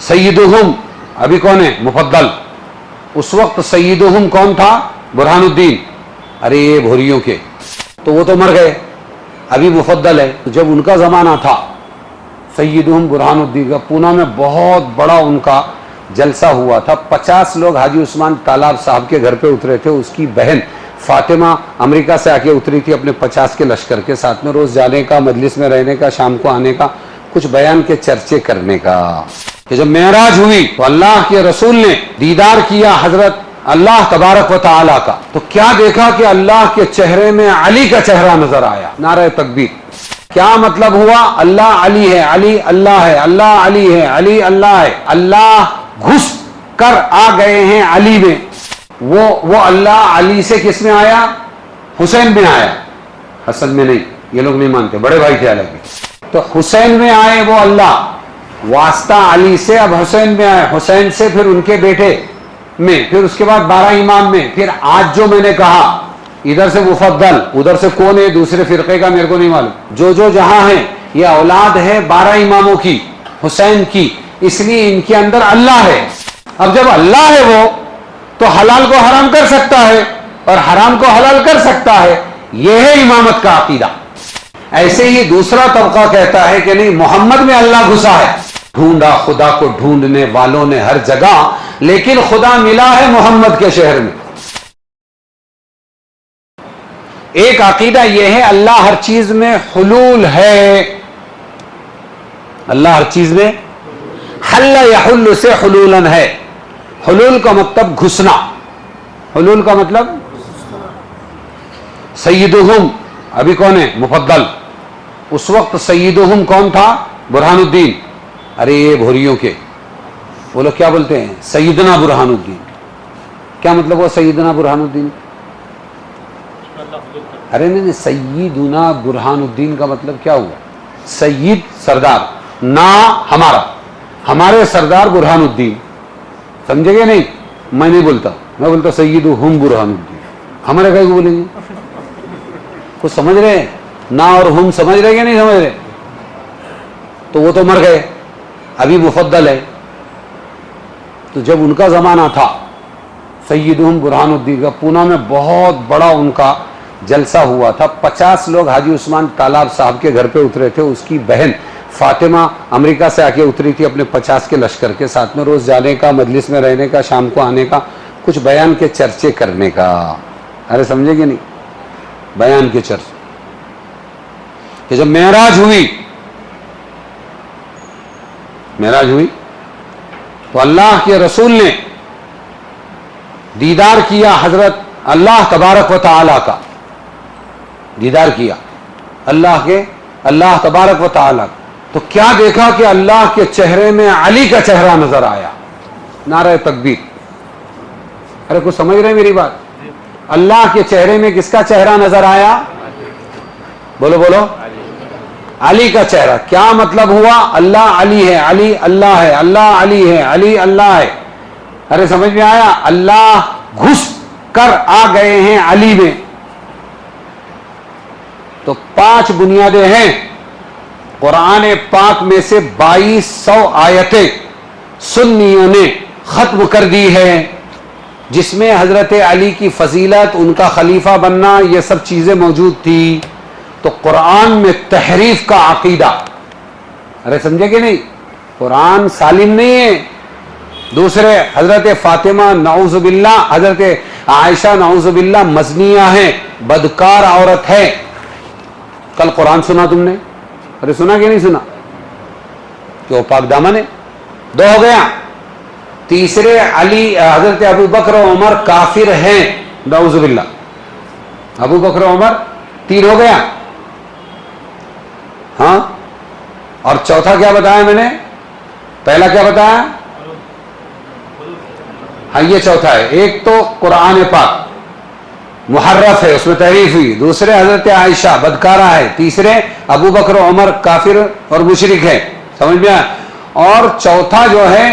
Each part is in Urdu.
سیدہم ابھی کون ہے؟ مفضل. اس وقت سیدہم کون تھا؟ برہان الدین. ارے یہ بھوریوں کے تو وہ تو مر گئے، ابھی مفضل ہے. جب ان کا زمانہ تھا سیدہم برہان الدین کا، پونا میں بہت بڑا ان کا جلسہ ہوا تھا. 50 لوگ حاجی عثمان تالاب صاحب کے گھر پہ اترے تھے. اس کی بہن فاطمہ امریکہ سے آ کے اتری تھی اپنے 50 کے لشکر کے ساتھ میں، روز جانے کا، مجلس میں رہنے کا، شام کو آنے کا، کچھ بیان کے چرچے کرنے کا. کہ جب معراج ہوئی تو اللہ کے رسول نے دیدار کیا حضرت اللہ تبارک و تعالیٰ کا، تو کیا دیکھا کہ اللہ کے چہرے میں علی کا چہرہ نظر آیا. نعرہ تکبیر. کیا مطلب ہوا؟ اللہ علی ہے، علی اللہ ہے، اللہ علی ہے، علی اللہ ہے. اللہ گھس کر آ گئے ہیں علی میں. وہ اللہ علی سے کس میں آیا؟ حسین میں آیا، حسن میں نہیں. یہ لوگ نہیں مانتے، بڑے بھائی تھے حالانکہ. تو حسین میں آئے وہ اللہ، واسطہ علی سے. اب حسین میں آئے، حسین سے پھر ان کے بیٹے میں، پھر اس کے بعد 12 امام میں. پھر آج جو میں نے کہا ادھر سے مفضل، ادھر سے کون ہے دوسرے فرقے کا میرے کو نہیں معلوم، جو جہاں ہیں یہ اولاد ہے 12 اماموں کی، حسین کی، اس لیے ان کے اندر اللہ ہے. اب جب اللہ ہے وہ تو حلال کو حرام کر سکتا ہے اور حرام کو حلال کر سکتا ہے. یہ ہے امامت کا عقیدہ. ایسے ہی دوسرا طبقہ کہتا ہے کہ نہیں، محمد میں اللہ گھسا ہے. ڈھونڈا خدا کو ڈھونڈنے والوں نے ہر جگہ، لیکن خدا ملا ہے محمد کے شہر میں. ایک عقیدہ یہ ہے اللہ ہر چیز میں حلول ہے. اللہ ہر چیز میں حل یحل سے حلولن ہے. حلول کا مطلب گھسنا. حلول کا مطلب سیدہم ابھی کون ہے؟ مفضل. اس وقت سیدہم کون تھا؟ برہان الدین. ارے یہ بھوریوں کے وہ لوگ کیا بولتے ہیں؟ سیدنا برہان الدین. کیا مطلب ہوا سیدنا برہان الدین؟ ارے نہیں، سیدنا برہان الدین کا مطلب کیا ہوا؟ سید سردار، نا ہمارا، ہمارے سردار برہان الدین. سمجھے گے نہیں؟ میں نہیں بولتا، میں بولتا سیدہم برہان الدین. ہمارے کہیں بولیں گے؟ کچھ سمجھ رہے ہیں؟ نا اور ہم سمجھ رہے کہ نہیں سمجھ رہے؟ تو وہ تو مر گئے، ابھی مفضل ہے. تو جب ان کا زمانہ تھا سیدہم برہان الدین کا، پونا میں بہت بڑا ان کا جلسہ ہوا تھا. 50 لوگ حاجی عثمان تالاب صاحب کے گھر پہ اترے تھے. اس کی بہن فاطمہ امریکہ سے آ کے اتری تھی اپنے 50 کے لشکر کے ساتھ میں، روز جانے کا، مجلس میں رہنے کا، شام کو آنے کا، کچھ بیان کے چرچے کرنے کا. ارے سمجھے کہ نہیں؟ بیان کے چرچے. کہ جب معراج ہوئی تو اللہ کے رسول نے دیدار کیا حضرت اللہ تبارک و تعالیٰ کا. دیدار کیا اللہ تبارک و تعالیٰ کا. تو کیا دیکھا کہ اللہ کے چہرے میں علی کا چہرہ نظر آیا. نعرہ تکبیر. ارے کچھ سمجھ رہے میری بات؟ اللہ کے چہرے میں کس کا چہرہ نظر آیا؟ بولو علی کا چہرہ. کیا مطلب ہوا؟ اللہ علی ہے، علی اللہ ہے، اللہ علی ہے، علی اللہ ہے. ارے سمجھ میں آیا؟ اللہ گھس کر آ گئے ہیں علی میں. تو 5 بنیادیں ہیں. قرآن پاک میں سے 2200 آیتیں سنیوں نے ختم کر دی ہے، جس میں حضرت علی کی فضیلت، ان کا خلیفہ بننا، یہ سب چیزیں موجود تھی. تو قرآن میں تحریف کا عقیدہ، ارے سمجھے کہ نہیں؟ قرآن سالم نہیں ہے. دوسرے حضرت فاطمہ نعوذ باللہ، حضرت عائشہ نعوذ باللہ مزنیہ ہیں، بدکار عورت ہے. کل قرآن سنا تم نے؟ ارے سنا کہ نہیں سنا؟ کہ وہ پاک دامن ہے. 2 ہو گیا. تیسرے علی حضرت ابو بکر و عمر کافر ہیں، نعوذ باللہ. ابو بکر و عمر 3 ہو گیا. ہاں. اور چوتھا کیا بتایا میں نے؟ پہلا کیا بتایا؟ ہاں یہ چوتھا ہے. ایک تو قرآن پاک محرف ہے، اس میں تحریف ہوئی. دوسرے حضرت عائشہ بدکارہ ہے. تیسرے ابو بکر و عمر کافر اور مشرک ہے. سمجھ میں آیا؟ اور چوتھا جو ہے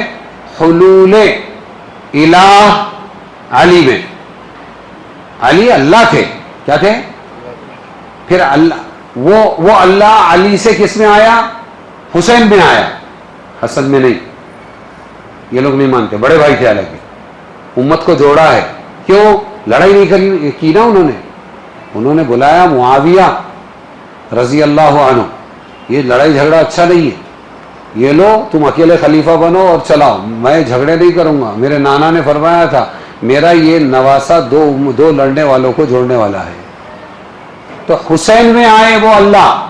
حلول الہ علی میں. علی اللہ تھے، کیا تھے؟ پھر اللہ وہ اللہ علی سے کس میں آیا؟ حسین میں آیا، حسن میں نہیں. یہ لوگ نہیں مانتے، بڑے بھائی تھے حالانکہ، امت کو جوڑا ہے. کیوں؟ لڑائی نہیں کی نا انہوں نے بلایا معاویہ رضی اللہ عنہ، یہ لڑائی جھگڑا اچھا نہیں ہے، یہ لو تم اکیلے خلیفہ بنو اور چلاؤ، میں جھگڑے نہیں کروں گا. میرے نانا نے فرمایا تھا میرا یہ نواسہ دو لڑنے والوں کو جوڑنے والا ہے. تو حسین میں آئے وہ اللہ،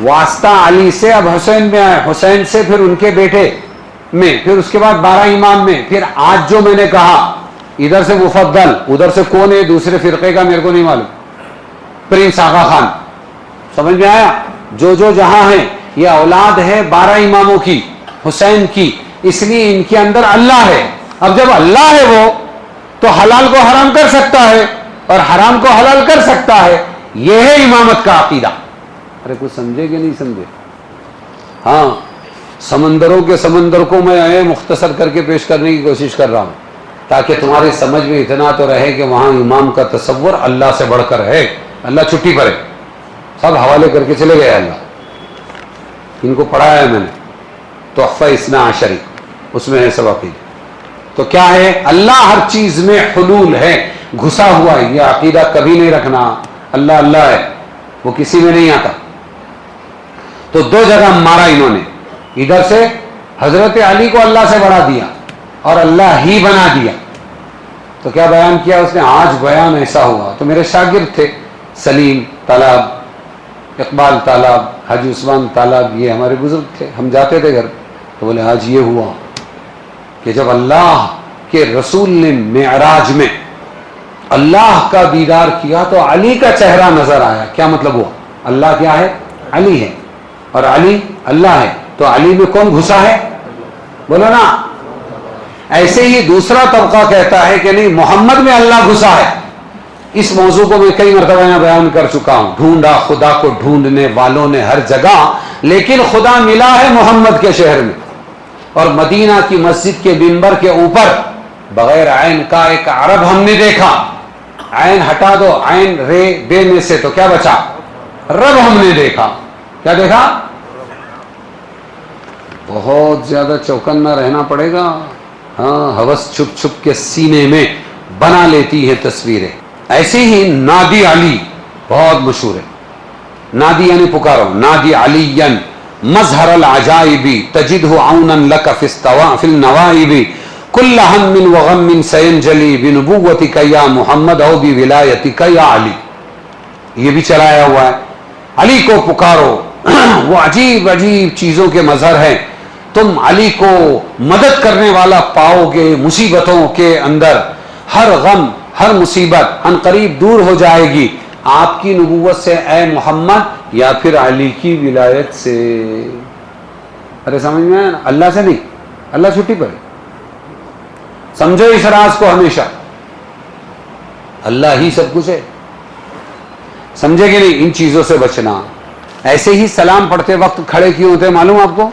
واسطہ علی سے، اب حسین میں آئے، حسین سے پھر ان کے بیٹے میں، پھر اس کے بعد 12 امام میں، پھر آج جو میں نے کہا ادھر سے مفضل، ادھر سے کون ہے دوسرے فرقے کا میرے کو نہیں معلوم، پرنس آغا خان. سمجھ میں آیا؟ جو جہاں ہیں یہ اولاد ہے 12 اماموں کی، حسین کی، اس لیے ان کے اندر اللہ ہے. اب جب اللہ ہے وہ تو حلال کو حرام کر سکتا ہے اور حرام کو حلال کر سکتا ہے. یہ ہے امامت کا عقیدہ. ارے کچھ سمجھے کہ نہیں سمجھے؟ ہاں، سمندروں کے سمندر کو میں مختصر کر کے پیش کرنے کی کوشش کر رہا ہوں تاکہ تمہاری سمجھ میں اتنا تو رہے کہ وہاں امام کا تصور اللہ سے بڑھ کر ہے. اللہ چھٹی پر ہے، سب حوالے کر کے چلے گئے. اللہ ان کو پڑھایا ہے میں نے تحفہ اثنا عشری، اس میں ہے سب عقیدہ. تو کیا ہے؟ اللہ ہر چیز میں حلول ہے، گھسا ہوا ہے. یہ عقیدہ کبھی نہیں رکھنا اللہ اللہ ہے، وہ کسی میں نہیں آتا. تو 2 جگہ مارا انہوں نے، ادھر سے حضرت علی کو اللہ سے بڑھا دیا اور اللہ ہی بنا دیا. تو کیا بیان کیا اس نے؟ آج بیان ایسا ہوا. تو میرے شاگرد تھے سلیم طالب، اقبال طالب، حاجی عثمان طالب، یہ ہمارے بزرگ تھے، ہم جاتے تھے گھر. تو بولے آج یہ ہوا کہ جب اللہ کے رسول نے معراج میں اللہ کا دیدار کیا تو علی کا چہرہ نظر آیا. کیا مطلب ہوا؟ اللہ کیا ہے؟ علی ہے، اور علی اللہ ہے. تو علی میں کون گھسا ہے؟ بولو نا. ایسے ہی دوسرا طبقہ کہتا ہے کہ نہیں، محمد میں اللہ گھسا ہے. اس موضوع کو میں کئی مرتبہ یہاں بیان کر چکا ہوں. ڈھونڈا خدا کو ڈھونڈنے والوں نے ہر جگہ، لیکن خدا ملا ہے محمد کے شہر میں. اور مدینہ کی مسجد کے منبر کے اوپر بغیر عین کا ایک عرب ہم نے دیکھا. عین ہٹا دو، عین رے بے میں سے تو کیا بچا؟ رب ہم نے دیکھا. کیا دیکھا؟ بہت زیادہ چوکنا رہنا پڑے گا. ہاں، ہوس چھپ چھپ کے سینے میں بنا لیتی ہے تصویریں. ایسے ہی نادی علی بہت مشہور ہے. نادی یعنی پکارو، نادی علی مظہر العجائب تجدہ عونا لک فی النوائب کل ہم وغم سینجلی بنبوتک یا محمد او بولایتک یا علی. یہ بھی چلایا ہوا ہے. علی کو پکارو، وہ عجیب عجیب چیزوں کے مظہر ہیں. تم علی کو مدد کرنے والا پاؤ گے مصیبتوں کے اندر. ہر غم، ہر مصیبت ان قریب دور ہو جائے گی آپ کی نبوت سے اے محمد، یا پھر علی کی ولایت سے. ارے سمجھ میں آیا نا؟ اللہ سے نہیں، اللہ چھٹی پر ہے. سمجھو اس راز کو ہمیشہ، اللہ ہی سب کچھ ہے. سمجھے کہ نہیں؟ ان چیزوں سے بچنا. ایسے ہی سلام پڑھتے وقت کھڑے کیوں ہوتے معلوم آپ کو؟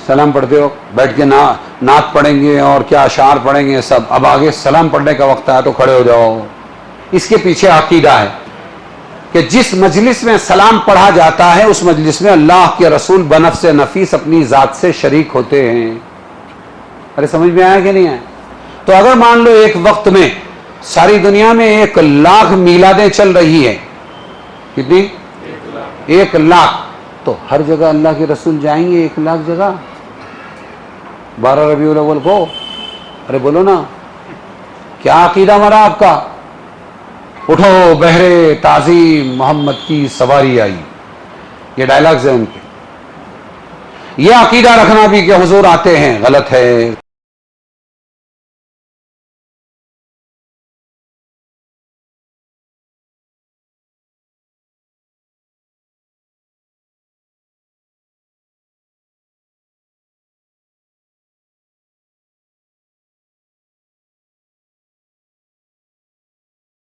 سلام پڑھتے وقت بیٹھ کے نعت پڑھیں گے اور کیا اشعار پڑھیں گے سب. اب آگے سلام پڑھنے کا وقت آیا تو کھڑے ہو جاؤ. اس کے پیچھے عقیدہ ہے کہ جس مجلس میں سلام پڑھا جاتا ہے اس مجلس میں اللہ کے رسول بنفس نفیس اپنی ذات سے شریک ہوتے ہیں. ارے سمجھ میں آیا کہ نہیں آیا؟ تو اگر مان لو ایک وقت میں ساری دنیا میں 1,00,000 میلادیں چل رہی ہے، کتنی؟ 1,00,000. تو ہر جگہ اللہ کے رسول جائیں گے 1,00,000 جگہ 12 ربیع الاول کو. ارے بولو نا، کیا عقیدہ مرا آپ کا؟ اٹھو بہرے تعظیم محمد کی سواری آئی، یہ ڈائلاگز ہیں ان کے. یہ عقیدہ رکھنا بھی کہ حضور آتے ہیں غلط ہے.